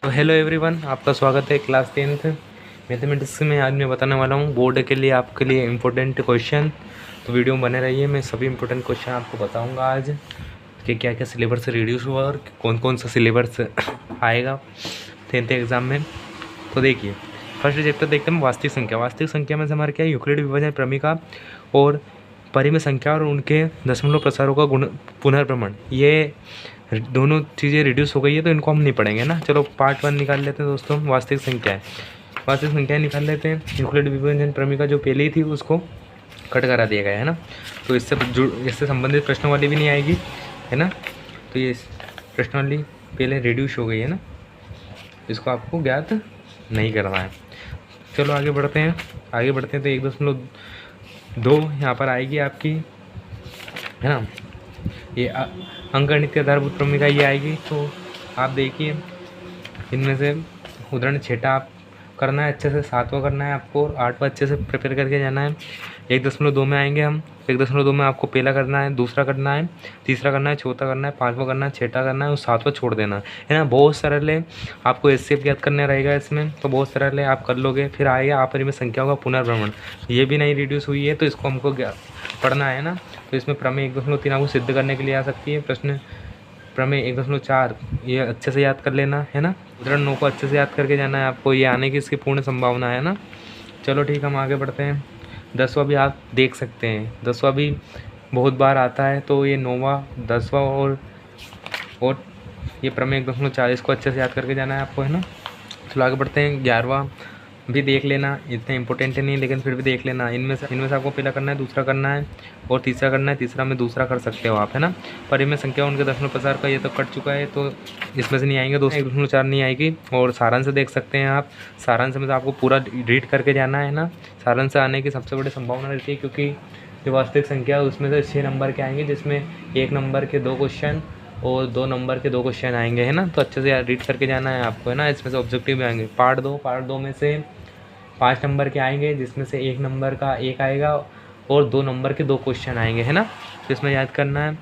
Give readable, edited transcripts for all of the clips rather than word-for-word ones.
तो hello everyone, आपका स्वागत है क्लास 10th मैथमेटिक्स में। आज मैं बताने वाला हूँ बोर्ड के लिए आपके लिए इम्पोर्टेंट क्वेश्चन। तो वीडियो में बने रहिए, मैं सभी इम्पोर्टेंट क्वेश्चन आपको बताऊँगा आज कि क्या क्या सिलेबस रिड्यूस हुआ और कौन कौन सा सिलेबस आएगा 10th एग्ज़ाम में। तो देखिए, फर्स्ट चैप्टर देखते हैं वास्तविक संख्या। वास्तविक संख्या में से हमारे क्या है, यूक्लिड विभाजन प्रमेय और परिमेय संख्या और उनके दशमलव प्रसारों का गुण पुनर्भ्रमण, ये दोनों चीज़ें रिड्यूस हो गई है, तो इनको हम नहीं पढ़ेंगे ना। चलो पार्ट 1 निकाल लेते हैं दोस्तों। वास्तविक संख्या है, वास्तविक संख्या निकाल लेते हैं। यूक्लिड विभाजन प्रमेय का जो पहले ही थी उसको कट करा दिया गया है ना, तो इससे संबंधित प्रश्नावली भी नहीं आएगी, है ना। तो ये प्रश्नावली पहले रिड्यूस हो गई है ना, इसको आपको ज्ञात नहीं करना है। चलो आगे बढ़ते हैं। तो 1.2 यहाँ पर आएगी आपकी, है ना। ये अंकगणित आधारभूत प्रमेय का ये आएगी। तो आप देखिए, इनमें से उदाहरण 6 आप करना है अच्छे से, 7वां करना है आपको और 8वां अच्छे से प्रिपेयर करके जाना है। 1.2 में आएंगे हम। 1.2 में आपको पहला करना है, दूसरा करना है, तीसरा करना है, चौथा करना है, 5वां करना है, 6ठा करना है और 7वां छोड़ देना है ना। बहुत सरल है, आपको एचसीएफ ज्ञात करना रहेगा इसमें, तो बहुत सरल है, आप कर लोगे। फिर आएगा आपरिमेय संख्याओं का पुनर्भ्रमण, ये भी नहीं रिड्यूस हुई है, तो इसको हमको पढ़ना है ना। तो इसमें प्रमेय 1.3 आपको सिद्ध करने के लिए आ सकती है प्रश्न। प्रमेय 1.4 ये अच्छे से याद कर लेना है ना। उदाहरण 9 को अच्छे से याद करके जाना है आपको, ये आने की इसकी पूर्ण संभावना है ना। चलो ठीक, हम आगे बढ़ते हैं। 10वां भी आप देख सकते हैं, 10वां भी बहुत बार आता है, तो ये 9वां 10वां और ये प्रमेय 1.4 इसको अच्छे से याद करके जाना है आपको, है ना। चलो आगे बढ़ते हैं। 11वां भी देख लेना, इतना इंपॉर्टेंट नहीं लेकिन फिर भी देख लेना। इनमें से आपको पहला करना है, दूसरा करना है और तीसरा करना है। तीसरा में दूसरा कर सकते हो आप, है ना। परिमेय संख्या उनके दशमलव प्रसार का ये तो कट चुका है, तो इसमें से नहीं आएंगे। 1.4 नहीं आएगी। और सारांश देख सकते हैं आप, सारांश में तो आपको पूरा रीड करके जाना है ना। सारांश आने की सबसे बड़ी संभावना रहती है, क्योंकि जो वास्तविक संख्या है उसमें से 6 नंबर के आएंगे, जिसमें 1 नंबर के 2 क्वेश्चन और 2 नंबर के 2 क्वेश्चन आएंगे, है ना। तो अच्छे से रीड करके जाना है आपको, है ना। इसमें से ऑब्जेक्टिव भी आएंगे। पार्ट 2 में से 5 नंबर के आएंगे, जिसमें से 1 नंबर का 1 आएगा और 2 नंबर के 2 क्वेश्चन आएंगे, है ना। तो इसमें याद करना है।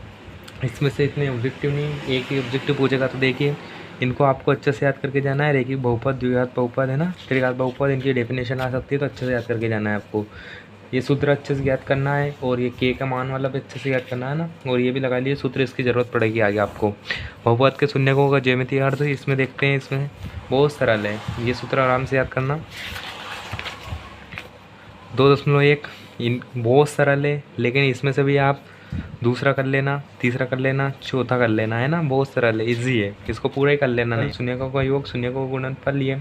इसमें से इतने ऑब्जेक्टिव नहीं, एक ही ऑब्जेक्टिव पूछेगा, तो देखिए इनको आपको अच्छे से याद करके जाना है। रैखिक बहुपद, द्विघात बहुपद, है ना, त्रिघात बहुपद, इनकी डेफिनेशन आ सकती है, तो अच्छे से याद करके जाना है आपको। ये सूत्र अच्छे से याद करना है और ये के का मान वाला भी अच्छे से याद करना है ना। और ये भी लगा लिए सूत्र, इसकी ज़रूरत पड़ेगी आगे आपको। बहुपद के शून्यकों का ज्यामितीय अर्थ इसमें देखते हैं, इसमें बहुत सरल है, ये सूत्र आराम से याद करना। 2.1 इन बहुत सरल है, लेकिन इसमें से भी आप दूसरा कर लेना, तीसरा कर लेना, चौथा कर लेना, है ना। बहुत सरल है, इजी है, इसको पूरा ही कर लेना। नहीं, शून्यकों का योग, शून्यकों का गुणनफल, ये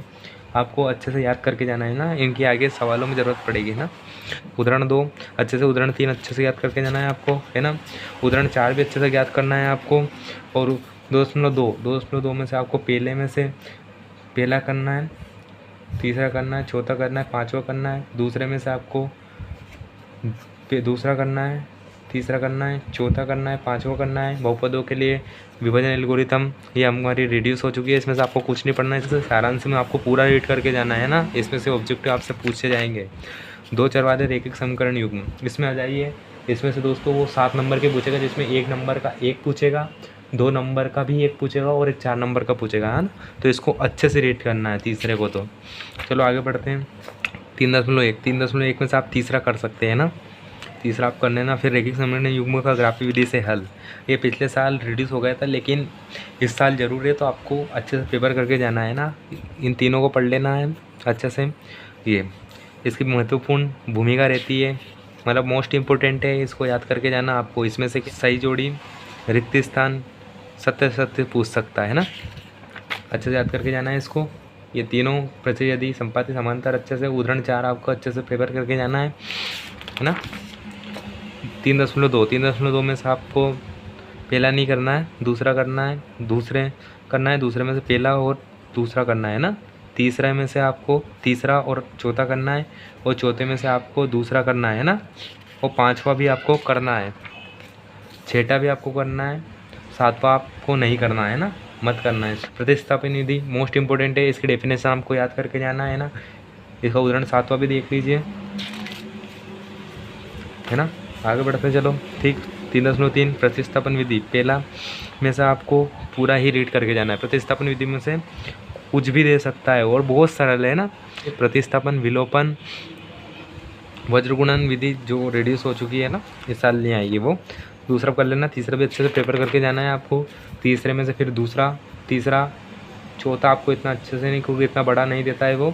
आपको अच्छे से याद करके जाना है ना। इनकी आगे सवालों में ज़रूरत पड़ेगी ना। उदाहरण 2 अच्छे से, उदाहरण 3 अच्छे से याद करके जाना है आपको, है ना। उदाहरण 4 भी अच्छे से याद करना है आपको। और 2.2 में से आपको पहले में से पहला करना है, तीसरा करना है, चौथा करना है, 5वां करना है। दूसरे में से आपको दूसरा करना है, तीसरा करना है, चौथा करना है, 5वां करना है। बहुपदों के लिए विभाजन एल्गोरिथम ये हमारी रिड्यूस हो चुकी है, इसमें से आपको कुछ नहीं पढ़ना है। इससे सारांश में आपको पूरा रीड करके जाना है ना। इसमें से ऑब्जेक्टिव आपसे पूछे जाएंगे। 2 चरवादे रैखिक समीकरण युग्म, इसमें आ जाइए। इसमें से दोस्तों वो 7 नंबर के पूछेगा, जिसमें 1 नंबर का 1 पूछेगा, 2 नंबर का भी 1 पूछेगा और एक 4 नंबर का पूछेगा, है ना। तो इसको अच्छे से रीड करना है तीसरे को। तो चलो आगे बढ़ते हैं। 3.1 में से आप तीसरा कर सकते हैं ना, तीसरा आप कर लेना। फिर रैखिक समीकरण युग्म का ग्राफी विधि से हल, ये पिछले साल रिड्यूस हो गया था, लेकिन इस साल ज़रूर है, तो आपको अच्छे से पेपर करके जाना है ना। इन तीनों को पढ़ लेना है अच्छे से। ये इसकी महत्वपूर्ण भूमिका रहती है, मतलब मोस्ट इम्पोर्टेंट है, इसको याद करके जाना आपको। इसमें से सही जोड़ी, रिक्त स्थान, सत्य सत्य पूछ सकता है ना, अच्छे से याद करके जाना है इसको। ये तीनों प्रचय यदि संपाति समांतर अच्छे से। उदाहरण 4 आपको अच्छे से पेपर करके जाना है ना। 3.2 में से आपको पहला नहीं करना है, दूसरा करना है, दूसरे में से पहला और दूसरा करना है ना। तीसरे में से आपको तीसरा और चौथा करना है, और चौथे में से आपको दूसरा करना है ना। और 5वां भी आपको करना है, 6ठा भी आपको करना है, 7वां आपको नहीं करना है ना, मत करना है। प्रतिस्थापन विधि मोस्ट इंपॉर्टेंट है, इसकी डेफिनेशन आपको याद करके जाना है ना। इसका उदाहरण 7वां भी देख लीजिए, है ना। आगे बढ़ते हैं, चलो ठीक। 3.3 प्रतिस्थापन विधि, पहला में से आपको पूरा ही रीड करके जाना है। प्रतिस्थापन विधि में से कुछ भी दे सकता है और बहुत सरल है ना। प्रतिस्थापन, विलोपन, वज्रगुणन विधि जो रिड्यूस हो चुकी है ना, इस साल नहीं आएगी वो। दूसरा कर लेना, तीसरा भी अच्छे से पेपर करके जाना है आपको। तीसरे में से फिर दूसरा, तीसरा, चौथा आपको इतना अच्छे से नहीं, क्योंकि इतना बड़ा नहीं देता है वो।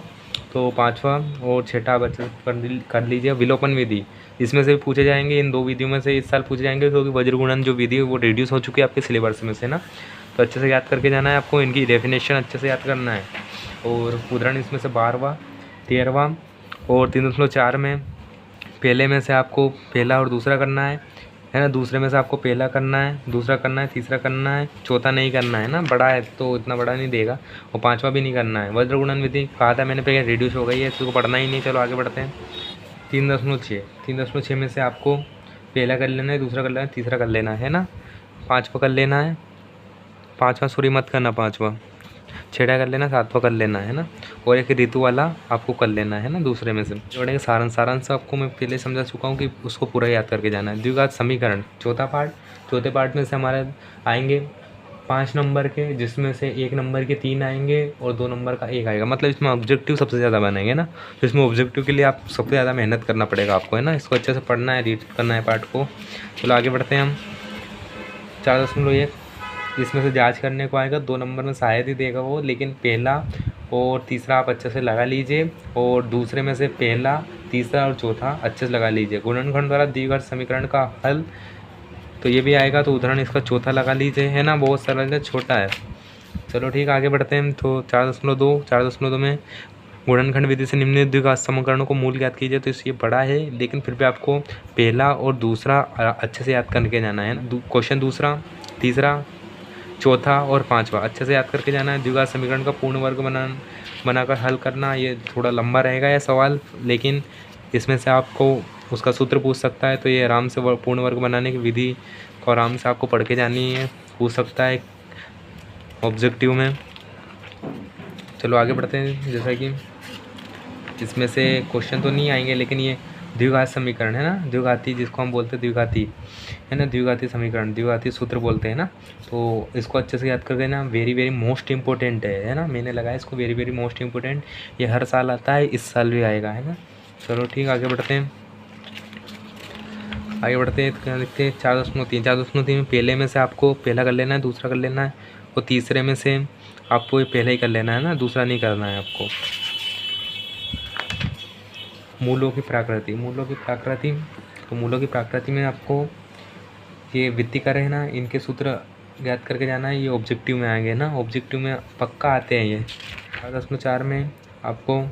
तो पांचवा और छठा आप अच्छे से कर लीजिए। विलोपन विधि, इसमें से भी पूछे जाएंगे, इन दो विधियों में से इस साल पूछे जाएंगे, क्योंकि वज्रगुणन जो विधि है वो रिड्यूस हो चुकी है आपके सिलेबस में से ना। तो अच्छे से याद करके जाना है आपको, इनकी डेफिनेशन अच्छे से याद करना है। और उदाहरण इसमें से 12वां, 13वां और 3.4 में पहले में से आपको पहला और दूसरा करना है ना। दूसरे में से आपको पहला करना है, दूसरा करना है, तीसरा करना है, चौथा नहीं करना है ना, बड़ा है तो इतना बड़ा नहीं देगा। और पांचवा भी नहीं करना है। वज्रगुणन विधि कहा था मैंने पहले, रिड्यूस हो गई है, इसको पढ़ना ही नहीं। चलो आगे बढ़ते हैं। 3.6 में से आपको पहला कर लेना है, दूसरा कर लेना है, तीसरा कर लेना है ना, पाँचवा कर लेना है, पाँचवा सॉरी मत करना, पाँचवा, छठा कर लेना, सातवां कर लेना है ना, और एक ऋतु वाला आपको कर लेना है ना दूसरे में से। जोड़ेंगे सारांश आपको मैं पहले समझा चुका हूँ कि उसको पूरा याद करके जाना है। द्विघात समीकरण चौथा पार्ट, चौथे पार्ट में से हमारे आएंगे 5 नंबर के, जिसमें से 1 नंबर के 3 आएंगे और 2 नंबर का 1 आएगा। मतलब इसमें ऑब्जेक्टिव सबसे ज़्यादा बनेंगे ना, तो इसमें ऑब्जेक्टिव के लिए आप सबसे ज़्यादा मेहनत करना पड़ेगा आपको, है ना। इसको अच्छे से पढ़ना है, रीड करना है पार्ट को। चलो आगे बढ़ते हैं हम। 4.1 इसमें से जांच करने को आएगा, 2 नंबर में शायद ही देगा वो, लेकिन पहला और तीसरा आप अच्छे से लगा लीजिए, और दूसरे में से पहला, तीसरा और चौथा अच्छे से लगा लीजिए। गुणनखंड द्वारा द्विघात समीकरण का हल, तो ये भी आएगा, तो उदाहरण इसका चौथा लगा लीजिए, है ना। बहुत सरल है, छोटा है। चलो ठीक, आगे बढ़ते हैं। तो 4.2 में गुणनखंड विधि से निम्न द्विघात समीकरणों को मूल याद कीजिए। तो ये बड़ा है, लेकिन फिर भी आपको पहला और दूसरा अच्छे से याद करके जाना है ना। क्वेश्चन दूसरा, तीसरा, चौथा और पांचवा अच्छे से याद करके जाना है। द्विघात समीकरण का पूर्ण वर्ग बनाकर हल करना, ये थोड़ा लंबा रहेगा ये सवाल, लेकिन इसमें से आपको उसका सूत्र पूछ सकता है, तो ये आराम से पूर्ण वर्ग बनाने की विधि को आराम से आपको पढ़ के जानी है, पूछ सकता है ऑब्जेक्टिव में। चलो आगे बढ़ते हैं। जैसा कि इसमें से क्वेश्चन तो नहीं आएंगे, लेकिन ये द्विघात समीकरण है ना, द्विघाती जिसको हम बोलते हैं द्विघाती, है ना, द्विघाती समीकरण, द्विघाती सूत्र बोलते हैं ना। तो इसको अच्छे से याद कर देना, वेरी वेरी मोस्ट इंपॉर्टेंट है ना। मैंने लगाया इसको वेरी वेरी मोस्ट इंपॉर्टेंट, ये हर साल आता है, इस साल भी आएगा, है ना। चलो ठीक, आगे बढ़ते हैं। तो क्या लिखते हैं 4.3 में पहले में से आपको पहला कर लेना है, दूसरा कर लेना है, और तीसरे में से आपको ये पहले ही कर लेना है ना, दूसरा नहीं करना है आपको। मूलों की प्रकृति, तो मूलों की प्रकृति में आपको ये वित्तीकर है ना, इनके सूत्र याद करके जाना है। ये ऑब्जेक्टिव में आएंगे ना, ऑब्जेक्टिव में पक्का आते हैं ये। 4.4 में आपको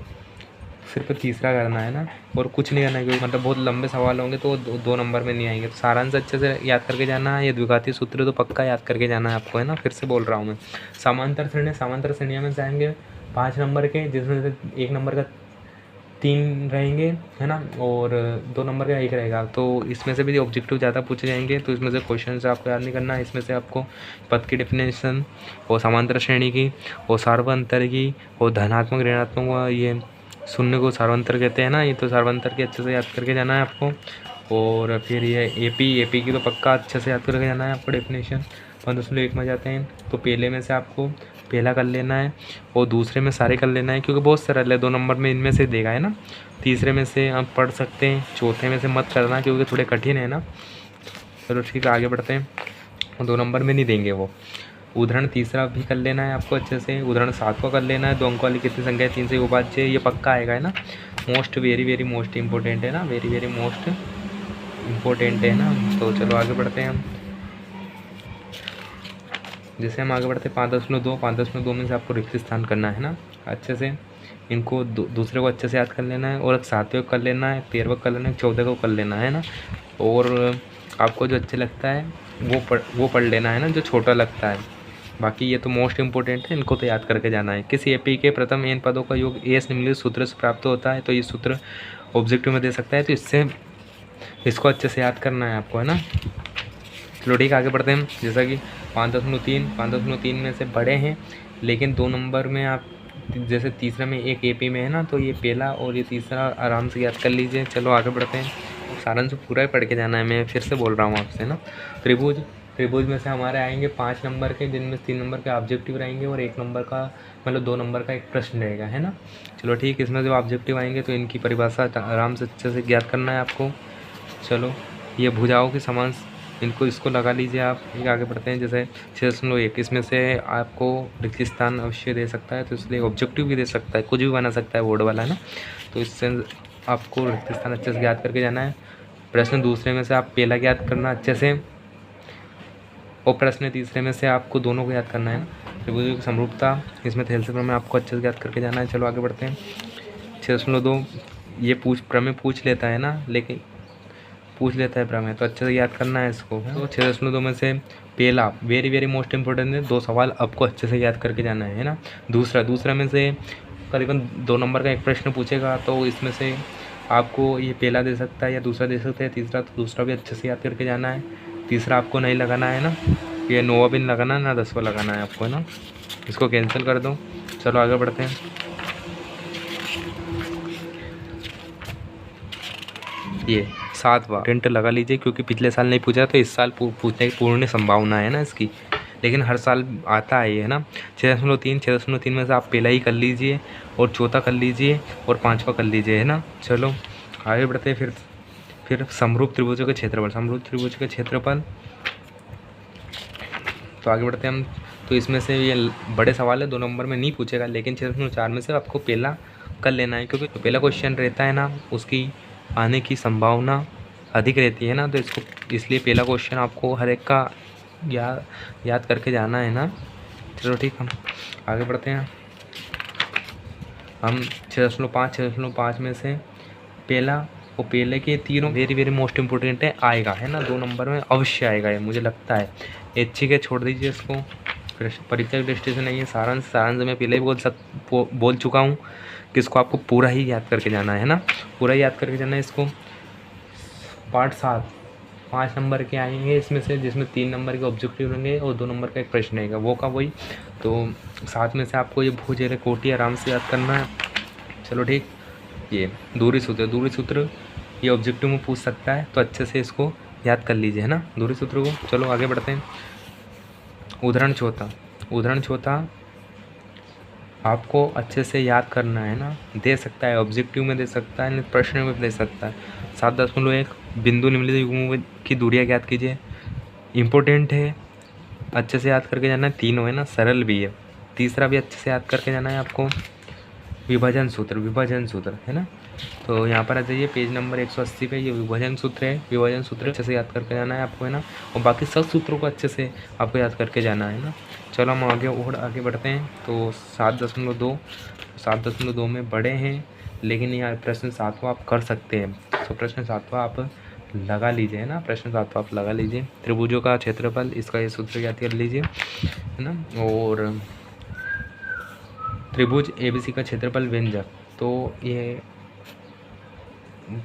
सिर्फ तीसरा करना है ना, और कुछ नहीं करना है, क्योंकि मतलब बहुत लंबे सवाल होंगे तो 2 नंबर में नहीं आएंगे। तो सारांश अच्छे से याद करके जाना है। ये द्विघाती सूत्र तो पक्का याद करके जाना है आपको, है ना, फिर से बोल रहा हूँ मैं। समांतर श्रेणियाँ में जाएंगे 5 नंबर के, जिसमें से 1 नंबर का 3 रहेंगे, है ना, और 2 नंबर का 1 रहेगा। तो इसमें से भी ऑब्जेक्टिव ज़्यादा पूछे जाएंगे, तो इसमें से क्वेश्चन से आपको याद नहीं करना है। इसमें से आपको पद की डेफिनेशन और समांतर श्रेणी की और सार्वंतर की और धनात्मक ऋणात्मक, ये शून्य को सार्वंतर कहते हैं ना, ये तो सार्वंतर के अच्छे से याद करके जाना है आपको। और फिर ये एपी की तो पक्का अच्छे से याद करके जाना है आपको डेफिनेशन। 5.1 में जाते हैं, तो पहले में से आपको पहला कर लेना है और दूसरे में सारे कर लेना है, क्योंकि बहुत सरल है, 2 नंबर में इनमें से देगा, है ना। तीसरे में से आप पढ़ सकते हैं, चौथे में से मत करना क्योंकि थोड़े कठिन है ना। चलो ठीक है, आगे बढ़ते हैं। 2 नंबर में नहीं देंगे वो। उदाहरण तीसरा भी कर लेना है आपको अच्छे से। उदाहरण 7 को कर लेना है। 2 अंक वाली कितनी संख्या है, 3 से उपाध्य, ये पक्का आएगा, है ना। Most very very most important है ना, वेरी वेरी मोस्ट इम्पोर्टेंट है ना। तो चलो आगे बढ़ते हैं हम। जैसे हम आगे बढ़ते हैं 5.2 में से आपको रिक्त स्थान करना है ना अच्छे से। इनको दूसरे को अच्छे से याद कर लेना है, और 7वें को कर लेना है, 13वें को कर लेना है, 14 को कर लेना है ना। और आपको जो अच्छा लगता है वो पढ़ लेना है ना, जो छोटा लगता है। बाकी ये तो मोस्ट इंपॉर्टेंट है, इनको तो याद करके जाना है। किसी एपी के प्रथम n पदों का योग एस निम्नलिखित सूत्र से प्राप्त होता है, तो ये सूत्र ऑब्जेक्टिव में दे सकता है, तो इसको अच्छे से याद करना है आपको, है ना। चलो ठीक, आगे बढ़ते हैं। जैसा कि 5.3 में से बड़े हैं, लेकिन 2 नंबर में आप जैसे तीसरा में एक एपी में है ना, तो ये पहला और ये तीसरा आराम से याद कर लीजिए। चलो आगे बढ़ते हैं। सारांश पूरा ही पढ़ के जाना है, मैं फिर से बोल रहा हूँ आपसे ना। त्रिभुज त्रिभुज में से हमारे आएंगे 5 नंबर के, जिनमें 3 नंबर के ऑब्जेक्टिव रहेंगे और 1 नंबर का मतलब 2 नंबर का एक प्रश्न रहेगा, है ना। चलो ठीक, इसमें जो ऑब्जेक्टिव आएंगे तो इनकी परिभाषा आराम से अच्छे से ज्ञात करना है आपको। चलो, ये भुजाओं के समान इनको इसको लगा लीजिए आप। एक आगे बढ़ते हैं, जैसे 6.1 इसमें से आपको रिक्त स्थान अवश्य दे सकता है, तो इसलिए ऑब्जेक्टिव भी दे सकता है, कुछ भी बना सकता है बोर्ड वाला, है ना। तो इससे आपको रिक्त स्थान अच्छे से ज्ञात करके जाना है। प्रश्न दूसरे में से आप पहला ज्ञात करना अच्छे से, और प्रश्न तीसरे में से आपको दोनों को याद करना है ना। त्रिभुजों की समरूपता, इसमें थेलसेफर में आपको अच्छे से याद करके जाना है। चलो आगे बढ़ते हैं। 6.2 ये प्रमेय पूछ लेता है ना, लेकिन पूछ लेता है प्रमेय, तो अच्छे से याद करना है इसको। तो 6.2 में से पहला वेरी वेरी मोस्ट इंपॉर्टेंट है, 2 सवाल आपको अच्छे से याद करके जाना है ना। दूसरा में से करीबन 2 नंबर का एक प्रश्न पूछेगा, तो इसमें से आपको ये पहला दे सकता है या दूसरा दे सकता है, तीसरा तो दूसरा भी अच्छे से याद करके जाना है। तीसरा आपको नहीं लगाना है ना, ये 9वां भी नहीं लगाना ना 10वां लगाना है आपको, है ना। इसको कैंसिल कर दो। चलो आगे बढ़ते हैं। ये 7वां टेंट लगा लीजिए, क्योंकि पिछले साल नहीं पूछा तो इस साल पूछने की पूर्ण संभावना है ना इसकी, लेकिन हर साल आता है ये, है ना। 6.3 में से आप पहला ही कर लीजिए और चौथा कर लीजिए और 5वां कर लीजिए, है ना। चलो आगे बढ़ते हैं। फिर समरूप त्रिभुजों के क्षेत्रफल, तो आगे बढ़ते हैं हम। तो इसमें से ये बड़े सवाल है, 2 नंबर में नहीं पूछेगा, लेकिन 6.4 में से आपको पहला कर लेना है, क्योंकि पहला क्वेश्चन रहता है ना, उसकी आने की संभावना अधिक रहती है ना, तो इसको इसलिए पहला क्वेश्चन आपको हर एक का याद करके जाना है ना। चलो ठीक, हम आगे बढ़ते हैं। हम 6.5 में से पहला और पहले के तीनों वेरी वेरी मोस्ट इंपॉर्टेंट है, आएगा, है ना। 2 नंबर में अवश्य आएगा ये, मुझे लगता है। ऐच्छिक है, छोड़ दीजिए इसको। परीक्षा की दृष्टि से नहीं है। सारांश मैं पहले ही बोल चुका हूँ कि इसको आपको पूरा ही याद करके जाना है ना, पूरा याद करके जाना है इसको। पार्ट 7 5 नंबर के आएंगे इसमें से, जिसमें 3 नंबर के ऑब्जेक्टिव रहेंगे और 2 नंबर का एक प्रश्न रहेगा, वो का वही। तो 7 में से आपको ये भुज कोटि आराम से याद करना है। चलो ठीक, ये दूरी सूत्र ये ऑब्जेक्टिव में पूछ सकता है, तो अच्छे से इसको याद कर लीजिए, है ना, दूरी सूत्र को। चलो आगे बढ़ते हैं। उदाहरण चौथा आपको अच्छे से याद करना है ना, दे सकता है ऑब्जेक्टिव में, दे सकता है प्रश्न में दे सकता है। 7.1 बिंदु निम्नलिखित युग्मों की दूरियां ज्ञात कीजिए, इम्पोर्टेंट है, अच्छे से याद करके जाना है। तीनों है ना, सरल भी है। तीसरा भी अच्छे से याद करके जाना है आपको, विभाजन सूत्र है ना। तो यहाँ पर आ जाइए पेज नंबर 180 पे, ये विभाजन सूत्र है। विभाजन सूत्र अच्छे से याद करके जाना है आपको, है ना, और बाकी सब सूत्रों को अच्छे से आपको याद करके जाना है ना। चलो हम आगे बढ़ते हैं। तो 7.2 में बड़े हैं, लेकिन यहाँ प्रश्न 7वां आप कर सकते हैं, तो प्रश्न 7वां आप लगा लीजिए, है ना। प्रश्न 7वां आप लगा लीजिए। त्रिभुजों का क्षेत्रफल, इसका ये सूत्र याद कर लीजिए, है ना। और त्रिभुज ABC का क्षेत्रफल व्यंजक, तो ये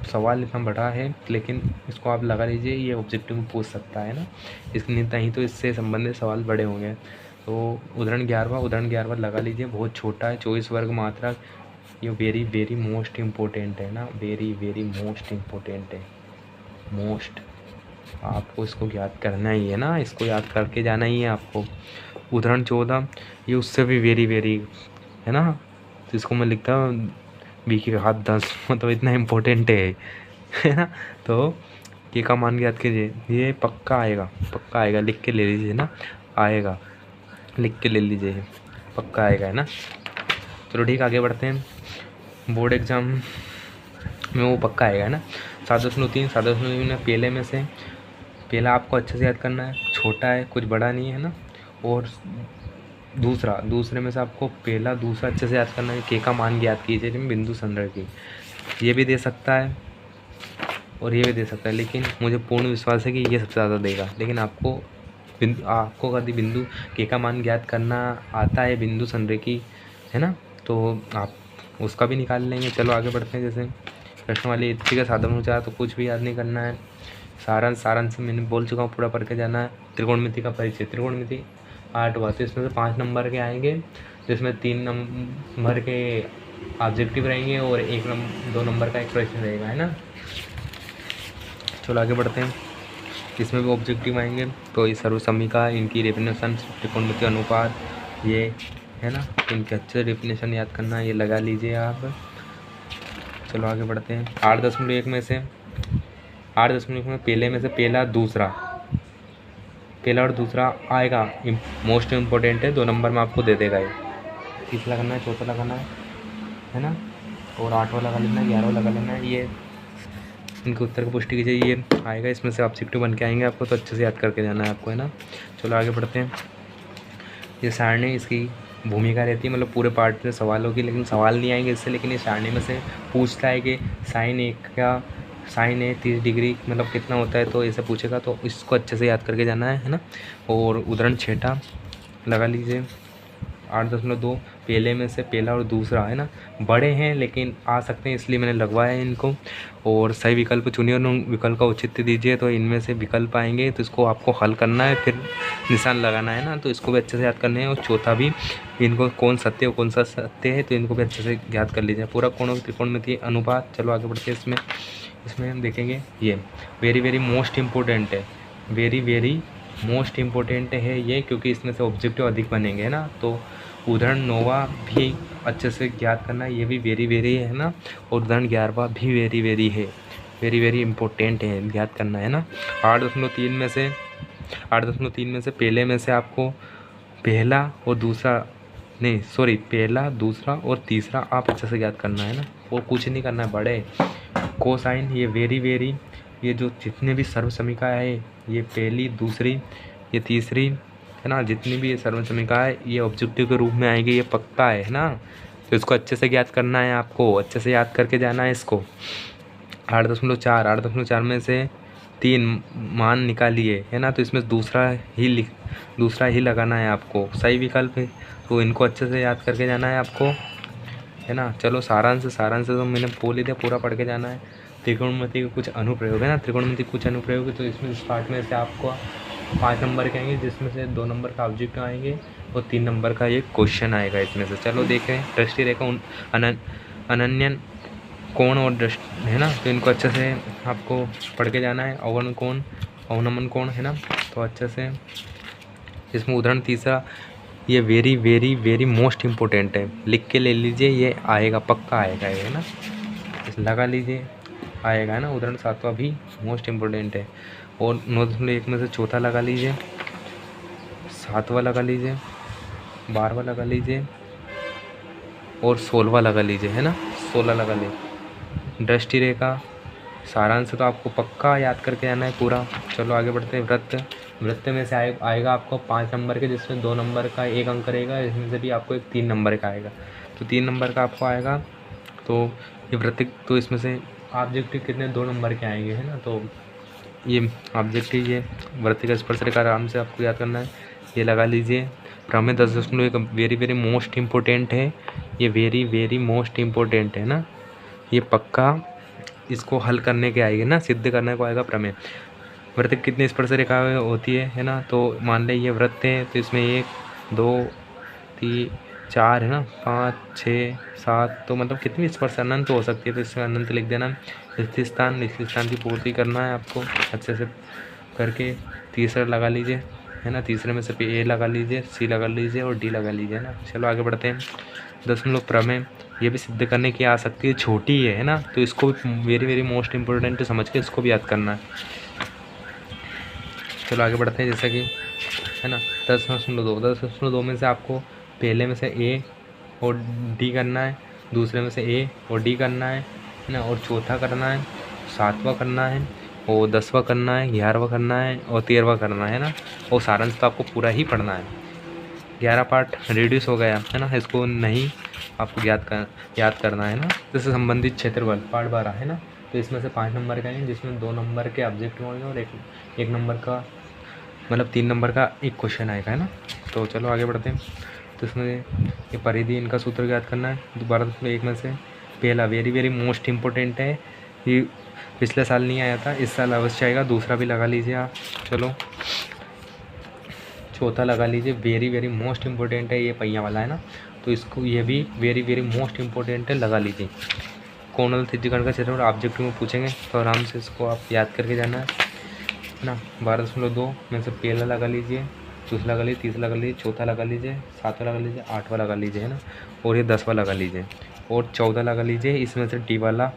सवाल इतना बड़ा है, लेकिन इसको आप लगा लीजिए, ये ऑब्जेक्टिव में पूछ सकता है ना, इसलिए नहीं तो इससे संबंधित सवाल बड़े होंगे। तो उदाहरण 11वां लगा लीजिए, बहुत छोटा है, 24 वर्ग मात्रक, ये वेरी वेरी मोस्ट इम्पोर्टेंट है ना, वेरी वेरी मोस्ट इम्पोर्टेंट है, मोस्ट। आपको इसको याद करना ही है ना, इसको याद करके जाना ही है आपको। उदाहरण 14 ये उससे भी वेरी वेरी है ना, तो इसको मैं लिखता हूँ बी के हाथ 10, मतलब इतना इम्पोर्टेंट है ना। तो ये का मान याद कीजिए, ये पक्का आएगा, लिख के ले लीजिए ना, आएगा, लिख के ले लीजिए, पक्का आएगा, है ना। चलो ठीक, आगे बढ़ते हैं। बोर्ड एग्ज़ाम में वो पक्का आएगा, है ना। 7.3 में पहले में से पहला आपको अच्छे से याद करना है, छोटा है, कुछ बड़ा नहीं है ना। और दूसरे में से आपको पहला दूसरा अच्छे से याद करना है, के का मान याद कीजिए, बिंदु संग्रह की। ये भी दे सकता है और ये भी दे सकता है, लेकिन मुझे पूर्ण विश्वास है कि ये सबसे ज़्यादा देगा। लेकिन आपको कभी बिंदु के का मान ज्ञात करना आता है, बिंदु संग्रह की, है ना, तो आप उसका भी निकाल लेंगे। चलो आगे बढ़ते हैं। जैसे प्रश्न वाली इतनी का साधन हो जाए तो कुछ भी याद नहीं करना है। सारांश मैंने बोल चुका हूँ, पूरा पढ़ के जाना है। त्रिकोणमिति का परिचय, त्रिकोणमिति 8वां, तो इसमें से 5 नंबर के आएंगे, जिसमें 3 नंबर के ऑब्जेक्टिव रहेंगे और 2 नंबर का एक प्रश्न रहेगा, है ना। चलो आगे बढ़ते हैं। इसमें भी ऑब्जेक्टिव आएंगे। तो ये सर्वसमीका, इनकी डेफिनेशन, त्रिकोणमितीय अनुपात, ये है ना, इनके अच्छे डेफिनेशन याद करना है, ये लगा लीजिए आप। चलो आगे बढ़ते हैं। 8.1 में से 8.1 में पहले में से पहला और दूसरा आएगा, मोस्ट इम्पोर्टेंट है, 2 नंबर में आपको दे देगा ये। तीसरा लगाना है, चौथा लगाना है ना, और 8वां लगा लेना है, 11वां लगा लेना है। ये इनके उत्तर की पुष्टि कीजिए, ये आएगा, इसमें से ऑब्जेक्टिव बन के आएंगे आपको, तो अच्छे से याद करके जाना है आपको, है ना। चलो आगे बढ़ते हैं। ये सारणी, इसकी भूमिका रहती है, मतलब पूरे पार्ट में सवालों की, लेकिन सवाल नहीं आएंगे इससे, लेकिन ये सारणी में से पूछता है कि साइन ए 30 डिग्री मतलब कितना होता है, तो ऐसे पूछेगा, तो इसको अच्छे से याद करके जाना है ना। और उदाहरण 6 लगा लीजिए। 8.2 पहले में से पहला और दूसरा, है ना, बड़े हैं लेकिन आ सकते हैं, इसलिए मैंने लगवाया है इनको। और सही विकल्प चुनिए और उन विकल्प का औचित्य दीजिए। तो इनमें से विकल्प आएंगे, तो इसको आपको हल करना है, फिर निशान लगाना है ना, तो इसको भी अच्छे से याद करना है। और चौथा भी, इनको कौन सत्य और कौन सा सत्य है, तो इनको भी अच्छे से याद कर लीजिए। पूरा कोणों की त्रिकोणमितीय अनुपात। चलो आगे बढ़ते हैं। इसमें हम देखेंगे, ये वेरी मोस्ट इम्पोर्टेंट है, वेरी मोस्ट इम्पोर्टेंट है ये, क्योंकि इसमें से ऑब्जेक्टिव अधिक बनेंगे, है ना। तो उदाहरण 9वां भी अच्छे से याद करना है, ये भी वेरी है ना। और उदाहरण 11वां भी वेरी है, वेरी इम्पोर्टेंट है, याद करना है ना। 8.3 में से पहले में से आपको पहला, दूसरा और तीसरा आप अच्छे से याद करना है ना, वो कुछ नहीं करना है। बड़े कोसाइन, ये वेरी, ये जो जितने भी सर्वसमीका है, ये पहली, दूसरी, ये तीसरी, है ना, जितनी भी ये सर्वसमीका है, ये ऑब्जेक्टिव के रूप में आएगी, ये पक्का है ना। तो इसको अच्छे से याद करना है आपको, अच्छे से याद करके जाना है इसको। 8.4 में से 3 मान निकालिए, है ना, तो इसमें दूसरा ही लगाना है आपको, सही विकल्प है। तो इनको अच्छे से याद करके जाना है आपको, है ना। चलो सारांश तो मैंने बोल ही दिया, पूरा पढ़ के जाना है। त्रिकोणमिति के कुछ अनुप्रयोग है ना, त्रिकोणमिति कुछ अनुप्रयोग है, तो इसमें इस पार्ट में से आपको 5 नंबर के आएंगे, जिसमें से 2 नंबर का ऑब्जेक्टिव आएंगे और 3 नंबर का एक क्वेश्चन आएगा इसमें से। चलो देखें। दृष्टि रेखा, अनन्य कोण और दृष्टि, है ना, तो इनको अच्छे से आपको पढ़ के जाना है। अवनमन कोण, है ना, तो अच्छे से। इसमें उदाहरण 3 ये वेरी मोस्ट इम्पोर्टेंट है, लिख के ले लीजिए, ये आएगा, पक्का आएगा ये, है ना, लगा लीजिए, आएगा, है ना। उदाहरण 7वां भी मोस्ट इम्पोर्टेंट है। और 9.1 में से चौथा लगा लीजिए, 7वां लगा लीजिए, 12वां लगा लीजिए और 16वां लगा लीजिए, है ना, 16 लगा लीजिए। दृष्टि रेखा, सारांश तो आपको पक्का याद करके आना है पूरा। चलो आगे बढ़ते हैं। वृत्त में से आएगा आपको 5 नंबर के, जिसमें 2 नंबर का 1 अंक रहेगा, इसमें से भी आपको एक 3 नंबर का आएगा, तो 3 नंबर का आपको आएगा। तो ये वृत्त, तो इसमें से ऑब्जेक्टिव कितने, 2 नंबर के आएंगे, है ना। तो ये ऑब्जेक्टिव, ये वृत्त का स्पर्श रेखा आराम से आपको याद करना है, ये लगा लीजिए। प्रमेय 10.1 वेरी मोस्ट इम्पोर्टेंट है, ये वेरी मोस्ट इम्पोर्टेंट है ना, ये पक्का इसको हल करने के आएगी ना, सिद्ध करने को आएगा प्रमेय। वृत्त कितनी स्पर्श रेखा होती है ना, तो मान लें ये वृत्त है, तो इसमें 1 2 3 4 है ना, 5 6 7, तो मतलब कितनी स्पर्श अनंत हो सकती है, तो इसमें अनंत लिख देना। स्थित स्थान की पूर्ति करना है आपको अच्छे से करके। तीसरा लगा लीजिए, है ना, तीसरे में से ए लगा लीजिए, सी लगा लीजिए और डी लगा लीजिए ना। चलो आगे बढ़ते हैं। 10 प्रमेय, ये भी सिद्ध करने की आ सकती है, छोटी है ना, तो इसको भी वेरी मोस्ट इम्पोर्टेंट समझ के इसको भी याद करना है। चलो आगे बढ़ते हैं, जैसा कि, है ना, 10.2 में से आपको पहले में से ए और डी करना है, दूसरे में से ए और डी करना है ना, और चौथा करना है, 7वां करना है, और 10वां करना है, 11वां करना है और 13वां करना है ना। और सारांश तो आपको पूरा ही पढ़ना है। 11 पार्ट रिड्यूस हो गया, है ना, इसको नहीं आपको याद करना है ना। इससे संबंधित क्षेत्रफल पार्ट 12 है ना, तो इसमें से 5 नंबर का है, जिसमें 2 नंबर के ऑब्जेक्टिव होंगे और एक नंबर का, मतलब 3 नंबर का एक क्वेश्चन आएगा, है ना। तो चलो आगे बढ़ते हैं। तो इसमें ये परिधि, इनका सूत्र याद करना है। 12.1 में से पहला वेरी मोस्ट इम्पोर्टेंट है, ये पिछले साल नहीं आया था, इस साल अवश्य आएगा। दूसरा भी लगा लीजिए आप। चलो चौथा लगा लीजिए, वेरी मोस्ट इम्पोर्टेंट है, ये पहिया वाला है ना, तो इसको ये भी वेरी मोस्ट इम्पोर्टेंट है, लगा लीजिए। कोणल त्रिज्यीकरण का क्षेत्रफल ऑब्जेक्टिव में पूछेंगे, तो आराम से इसको आप याद करके जाना है। ना। 12.2 में से पहला लगा लीजिए, दूसरा लगा लीजिए, तीसरा लगा लीजिए, चौथा लगा लीजिए, सातवां लगा लीजिए, आठवां लगा लीजिए, है ना। और ये 10वां लगा लीजिए और 14 लगा लीजिए। इसमें से डी वाला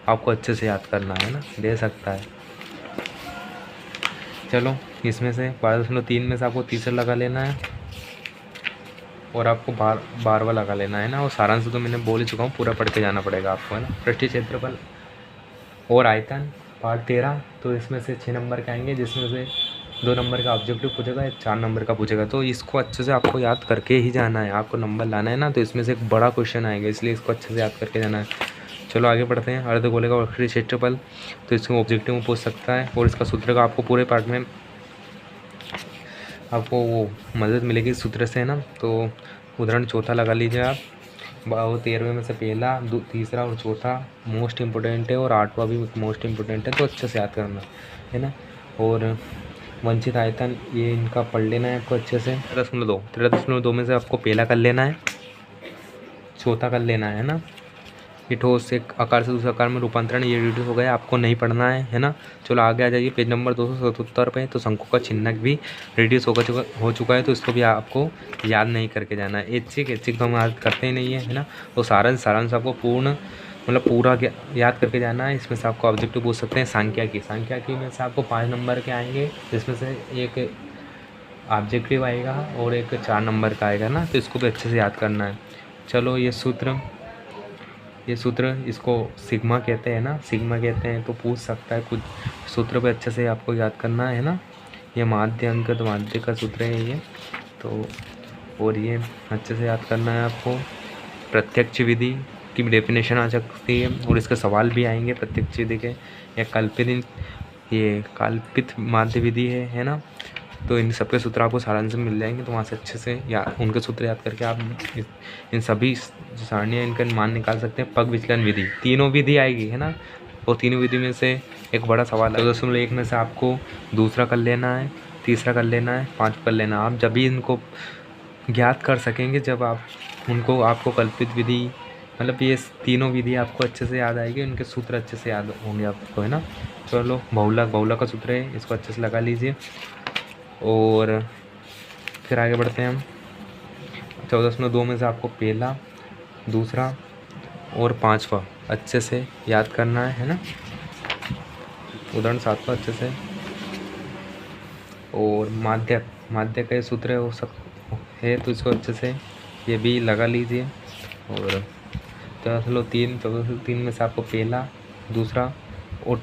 आपको अच्छे से याद करना है ना, दे सकता है। चलो इसमें से 12.3 में से आपको तीसरा लगा लेना है और आपको 12वां लगा लेना है ना। और सारांश तो मैंने बोल ही चुका हूँ, पूरा पढ़ के जाना पड़ेगा आपको, है ना। पृष्ठीय क्षेत्रफल और आयतन पार्ट 13, तो इसमें से 6 नंबर के आएंगे, जिसमें से 2 नंबर का ऑब्जेक्टिव पूछेगा, 4 नंबर का पूछेगा। तो इसको अच्छे से आपको याद करके ही जाना है, आपको नंबर लाना है ना। तो इसमें से एक बड़ा क्वेश्चन आएगा, इसलिए इसको अच्छे से याद करके जाना है। चलो आगे बढ़ते हैं। अर्धगोले का वक्रीय क्षेत्रफल, तो इसको ऑब्जेक्टिव में पूछ सकता है और इसका सूत्र का आपको पूरे पार्ट में आपको वो मदद मिलेगी सूत्र से, है ना। तो उदाहरण चौथा लगा लीजिए आप। 13वें में से पहला, तीसरा और चौथा मोस्ट इम्पोर्टेंट है और 8वां भी मोस्ट इम्पोर्टेंट है, तो अच्छे से याद करना है ना। और वंचित आयतन, ये इनका पढ़ लेना है आपको अच्छे से। 13.2 में से आपको पहला कर लेना है, चौथा कर लेना है ना। ये ठोस एक आकार से दूसरे आकार में रूपांतरण, ये रिड्यूस हो गया, आपको नहीं पढ़ना है ना। चलो आगे आ जाइए पेज नंबर 277 पे। तो शंकु का चिन्हक भी रिड्यूस हो चुका है, तो इसको भी आपको याद नहीं करके जाना है। ऐच्छिक तो हम याद करते ही नहीं है ना। तो सारांश आपको पूर्ण मतलब पूरा याद करके जाना है। इसमें से आपको ऑब्जेक्टिव पूछ सकते हैं सांख्यिकी में से आपको 5 नंबर के आएंगे, जिसमें से एक ऑब्जेक्टिव आएगा और एक 4 नंबर का आएगा ना। तो इसको भी अच्छे से याद करना है। चलो ये सूत्र इसको सिग्मा कहते हैं ना, सिग्मा कहते हैं, तो पूछ सकता है कुछ सूत्र पे अच्छे से आपको याद करना है ना। ये माध्य का सूत्र है ये तो, और ये अच्छे से याद करना है आपको। प्रत्यक्ष विधि की डेफिनेशन आ सकती है और इसके सवाल भी आएंगे प्रत्यक्ष विधि के। या काल्पित माध्य विधि है ना। तो इन सबके सूत्र आपको सारांश में मिल जाएंगे, तो वहाँ से अच्छे से उनके सूत्र याद करके आप इन सभी सारणियाँ इनका मान निकाल सकते हैं। पग विचलन विधि, तीनों विधि आएगी, है ना। और तीनों विधि में से एक बड़ा सवाल है। 2.1 में से आपको दूसरा कर लेना है, तीसरा कर लेना है, 5 कर लेना है। आप जब भी इनको ज्ञात कर सकेंगे जब आपको कल्पित विधि मतलब ये तीनों विधि आपको अच्छे से याद आएगी, उनके सूत्र अच्छे से याद होंगे आपको, है ना। चलो बहुलक का सूत्र है, इसको अच्छे से लगा लीजिए और फिर आगे बढ़ते हैं हम। 14.2 में से आपको पहला, दूसरा और 5वां अच्छे से याद करना है ना। उदाहरण 7वां अच्छे से। और माध्य का सूत्र है वो सब है, तो इसको अच्छे से ये भी लगा लीजिए। और 14.3 में से आपको पहला, दूसरा और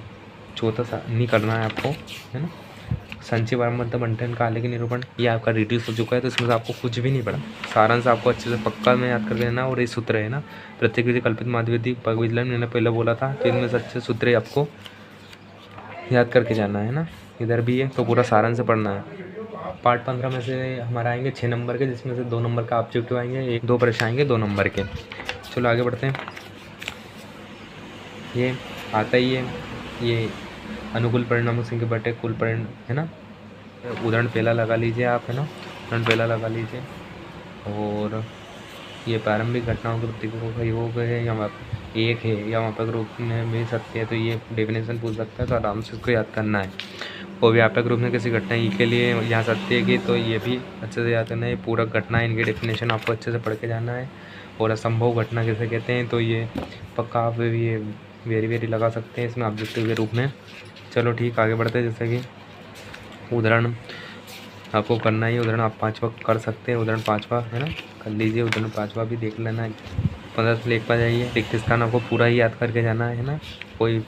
चौथा नहीं करना है आपको, है ना। संचय बारमद्दा बंटन का आलेखी निरूपण, ये आपका रिड्यूस हो चुका है, तो इसमें से आपको कुछ भी नहीं पड़ा। सारांश आपको अच्छे से पक्का में याद करके लेना। और ये सूत्र है ना, प्रत्येक विधि, कल्पित माध्य विधि, पग विचलन, मैंने पहले बोला था। तो इनमें से अच्छे सूत्र आपको याद करके जाना है ना। इधर भी है तो पूरा सारांश से पढ़ना है। पार्ट 15 में से हमारा आएंगे 6 नंबर के, जिसमें से 2 नंबर का ऑब्जेक्टिव आएंगे, 2 प्रश्न आएंगे 2 नंबर के। चलो आगे बढ़ते हैं। ये आता ही है, ये अनुकूल परिणामों से बटे कुल परिणाम, है ना। उदाहरण पहला लगा लीजिए आप, है ना, उदाहरण पहला लगा लीजिए। और ये प्रारंभिक घटनाओं के प्रतीकों का योग है या एक है या व्यापक रूप में मिल सकती है, तो ये डेफिनेशन पूछ सकता है, तो आराम से इसको याद करना है। और व्यापक रूप में किसी घटना ई के लिए यहाँ सत्य है कि, तो ये भी अच्छे से याद करना है। पूरा घटना इनके डेफिनेशन आपको अच्छे से पढ़ के जाना है। और असंभव घटना किसे कहते हैं, तो ये पक्का आप ये वेरी लगा सकते हैं इसमें ऑब्जेक्टिव के रूप में। चलो ठीक, आगे बढ़ते हैं। जैसे कि उदाहरण आपको करना ही, उदाहरण आप 5वां कर सकते हैं। उदाहरण 5वां है ना, कर लीजिए। उदाहरण 5वां भी देख लेना है। 15 पर जाइए। रिक्त स्थान आपको पूरा ही याद करके जाना है ना, कोई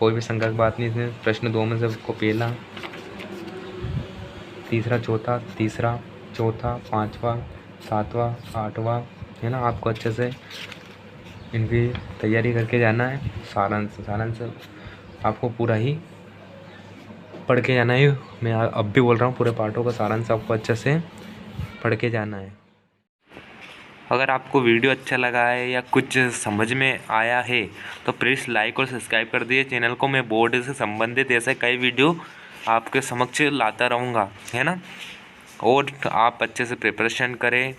भी शंका की बात नहीं इसमें। प्रश्न 2 में से आपको पहला, तीसरा, चौथा, 5वां, 7वां, 8वां, है ना। आपको अच्छे से इनकी तैयारी करके जाना है। सारांश आपको पूरा ही पढ़ के जाना है। मैं अब भी बोल रहा हूँ, पूरे पाठों का सारांश आपको अच्छे से पढ़ के जाना है। अगर आपको वीडियो अच्छा लगा है या कुछ समझ में आया है तो प्लीज़ लाइक और सब्सक्राइब कर दिए चैनल को। मैं बोर्ड से संबंधित ऐसे कई वीडियो आपके समक्ष लाता रहूँगा, है ना। और आप अच्छे से प्रिपरेशन करें।